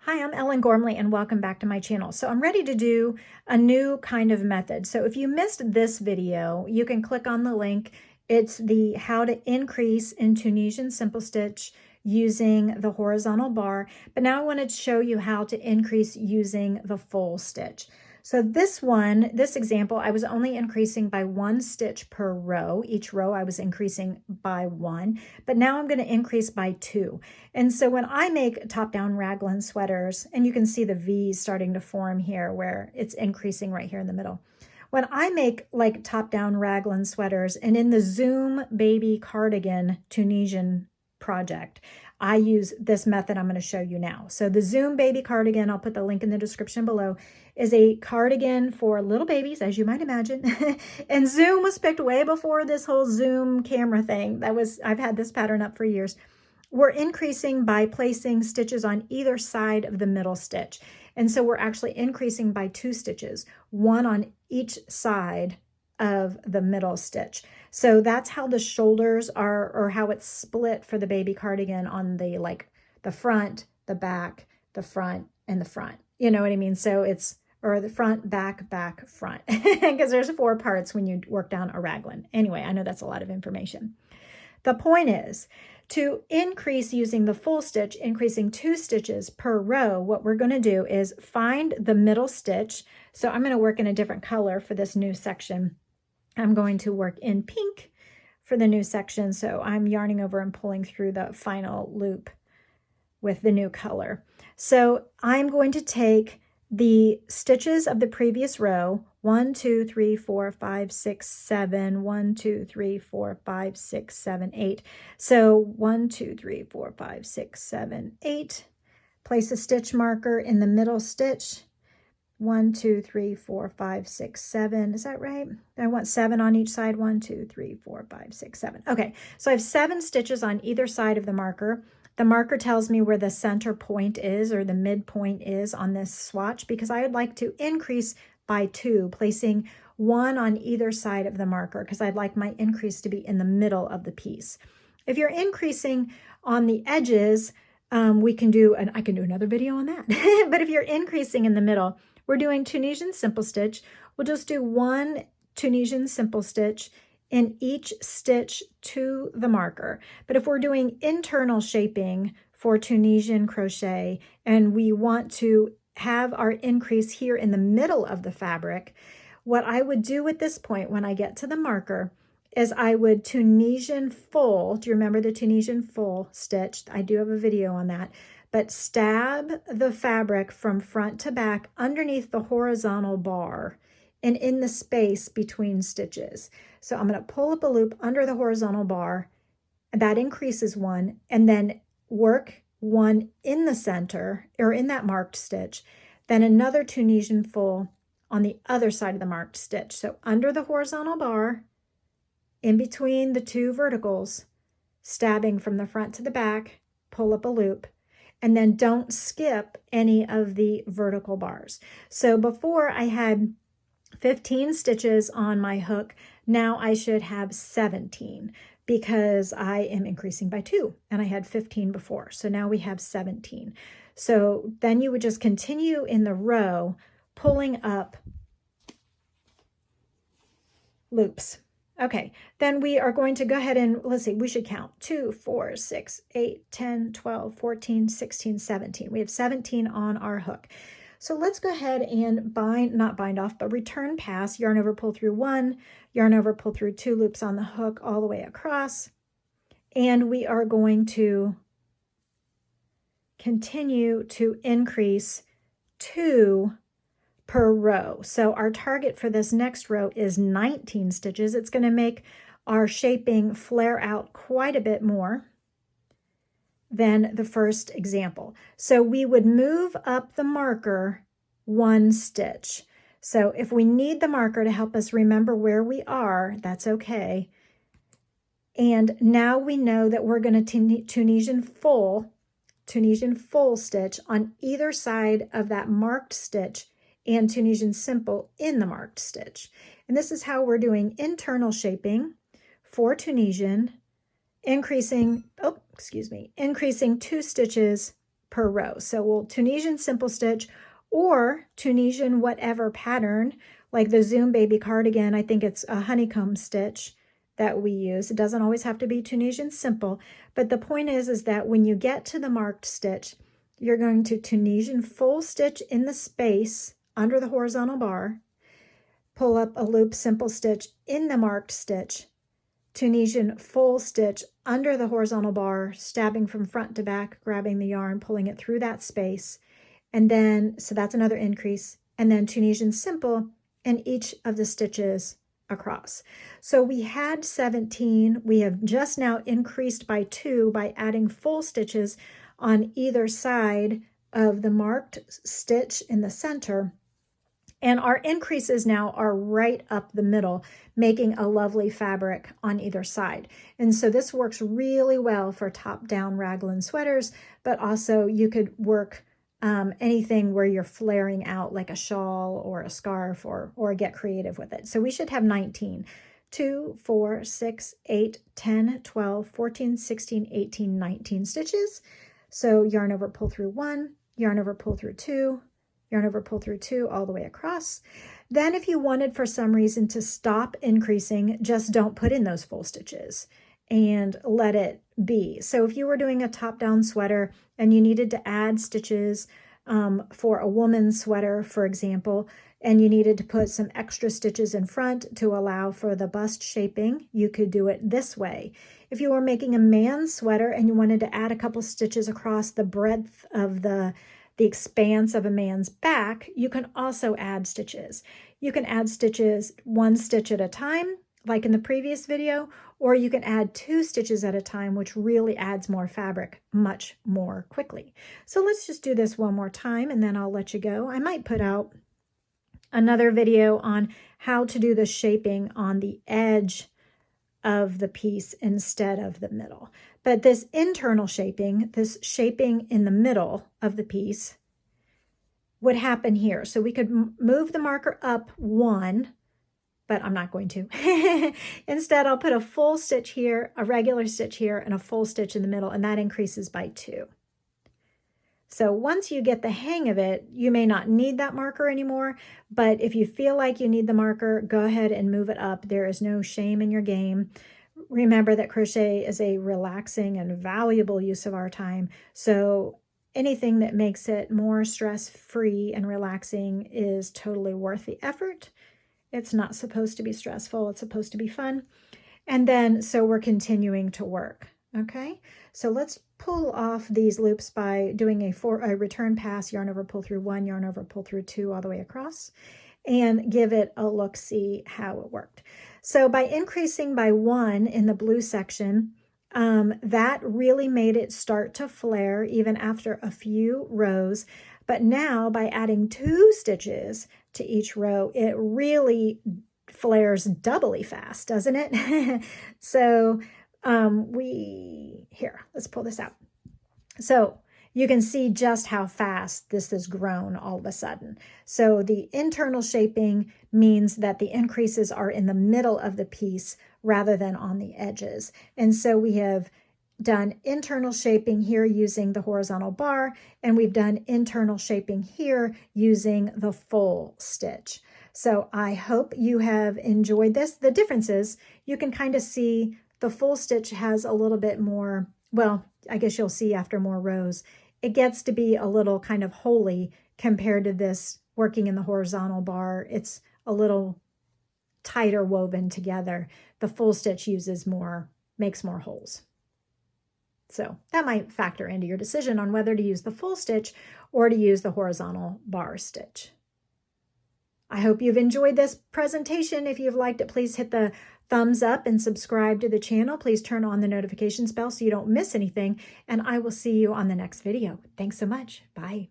Hi, I'm Ellen Gormley and welcome back to my channel. So I'm ready to do a new kind of method. So if you missed this video, you can click on the link. It's the how to increase in Tunisian simple stitch using the horizontal bar. But now I want to show you how to increase using the full stitch. So this example, I was only increasing by 1 stitch per row. Each row I was increasing by 1, but now I'm going to increase by 2. And so when I make top-down raglan sweaters, and you can see the V's starting to form here where it's increasing right here in the middle. When I make like top-down raglan sweaters, and in the Zoom baby cardigan Tunisian project, I use this method I'm going to show you now. So the Zoom baby cardigan, I'll put the link in the description below, is a cardigan for little babies, as you might imagine. And Zoom was picked way before this whole Zoom camera thing. I've had this pattern up for years. We're increasing by placing stitches on either side of the middle stitch. And so we're actually increasing by 2 stitches, 1 on each side of the middle stitch. So that's how the shoulders are, or how it's split for the baby cardigan on the front, the back, the front, and the front. You know what I mean? So it's, or the front, back, back, front, because there's 4 parts when you work down a raglan. Anyway, I know that's a lot of information. The point is, to increase using the full stitch, increasing 2 stitches per row, what we're going to do is find the middle stitch. So I'm going to work in a different color for this new section. I'm going to work in pink for the new section. So I'm yarning over and pulling through the final loop with the new color. So I'm going to take the stitches of the previous row, 1, 2, 3, 4, 5, 6, 7, 1, 2, 3, 4, 5, 6, 7, 8. So 1, 2, 3, 4, 5, 6, 7, 8. Place a stitch marker in the middle stitch. 1, 2, 3, 4, 5, 6, 7. Is that right? I want 7 on each side. 1, 2, 3, 4, 5, 6, 7. Okay, so I have 7 stitches on either side of the marker. The marker tells me where the center point is, or the midpoint is on this swatch, because I would like to increase by 2, placing 1 on either side of the marker, because I'd like my increase to be in the middle of the piece. If you're increasing on the edges, I can do another video on that. But if you're increasing in the middle, we're doing Tunisian simple stitch. We'll just do 1 Tunisian simple stitch in each stitch to the marker. But if we're doing internal shaping for Tunisian crochet and we want to have our increase here in the middle of the fabric, what I would do at this point when I get to the marker is I would Tunisian full. Do you remember the Tunisian full stitch? I do have a video on that. But stab the fabric from front to back underneath the horizontal bar and in the space between stitches. So I'm going to pull up a loop under the horizontal bar. That increases 1, and then work 1 in the center, or in that marked stitch, then another Tunisian full on the other side of the marked stitch. So under the horizontal bar, in between the 2 verticals, stabbing from the front to the back, pull up a loop, and then don't skip any of the vertical bars. So before I had 15 stitches on my hook, now I should have 17 because I am increasing by 2 and I had 15 before. So now we have 17. So then you would just continue in the row, pulling up loops. Okay, then we are going to go ahead and, let's see, we should count 2, 4, 6, 8, 10, 12, 14, 16, 17. We have 17 on our hook. So let's go ahead and not bind off, but return pass, yarn over, pull through 1, yarn over, pull through 2 loops on the hook all the way across. And we are going to continue to increase 2 per row. So our target for this next row is 19 stitches. It's going to make our shaping flare out quite a bit more than the first example. So we would move up the marker 1 stitch. So if we need the marker to help us remember where we are, that's okay. And now we know that we're going to Tunisian full stitch on either side of that marked stitch and Tunisian simple in the marked stitch. And this is how we're doing internal shaping for Tunisian, increasing 2 stitches per row. So we'll Tunisian simple stitch or Tunisian whatever pattern, like the Zoom Baby cardigan. I think it's a honeycomb stitch that we use. It doesn't always have to be Tunisian simple, but the point is that when you get to the marked stitch, you're going to Tunisian full stitch in the space under the horizontal bar, pull up a loop simple stitch in the marked stitch, Tunisian full stitch under the horizontal bar, stabbing from front to back, grabbing the yarn, pulling it through that space. And then, so that's another increase. And then Tunisian simple in each of the stitches across. So we had 17. We have just now increased by 2 by adding full stitches on either side of the marked stitch in the center. And our increases now are right up the middle, making a lovely fabric on either side. And so this works really well for top-down raglan sweaters, but also you could work anything where you're flaring out like a shawl or a scarf or get creative with it. So we should have 19. 2, 4, 6, 8, 10, 12, 14, 16, 18, 19 stitches. So yarn over, pull through 1, yarn over, pull through 2, yarn over, pull through 2 all the way across. Then if you wanted for some reason to stop increasing, just don't put in those full stitches and let it be. So if you were doing a top-down sweater and you needed to add stitches for a woman's sweater, for example, and you needed to put some extra stitches in front to allow for the bust shaping, you could do it this way. If you were making a man's sweater and you wanted to add a couple stitches across the breadth of the expanse of a man's back, you can also add stitches. You can add stitches 1 stitch at a time, like in the previous video, or you can add 2 stitches at a time, which really adds more fabric much more quickly. So let's just do this one more time and then I'll let you go. I might put out another video on how to do the shaping on the edge of the piece instead of the middle. But this internal shaping, this shaping in the middle of the piece would happen here. So we could move the marker up 1, but I'm not going to. Instead, I'll put a full stitch here, a regular stitch here, and a full stitch in the middle, and that increases by 2. So once you get the hang of it, you may not need that marker anymore, but if you feel like you need the marker, go ahead and move it up. There is no shame in your game. Remember that crochet is a relaxing and valuable use of our time. So anything that makes it more stress-free and relaxing is totally worth the effort. It's not supposed to be stressful. It's supposed to be fun. And then, so we're continuing to work. Okay, so let's pull off these loops by doing a return pass, yarn over, pull through 1, yarn over, pull through 2 all the way across, and give it a look, see how it worked. So by increasing by 1 in the blue section, that really made it start to flare even after a few rows. But now by adding 2 stitches to each row, it really flares doubly fast, doesn't it? So here, let's pull this out. So you can see just how fast this has grown all of a sudden. So the internal shaping means that the increases are in the middle of the piece rather than on the edges. And so we have done internal shaping here using the horizontal bar, and we've done internal shaping here using the full stitch. So I hope you have enjoyed this. The difference is you can kind of see the full stitch has a little bit more, well, I guess you'll see after more rows, it gets to be a little kind of holy compared to this working in the horizontal bar. It's a little tighter woven together. The full stitch makes more holes. So that might factor into your decision on whether to use the full stitch or to use the horizontal bar stitch. I hope you've enjoyed this presentation. If you've liked it, please hit the thumbs up and subscribe to the channel. Please turn on the notifications bell so you don't miss anything, and I will see you on the next video. Thanks so much. Bye.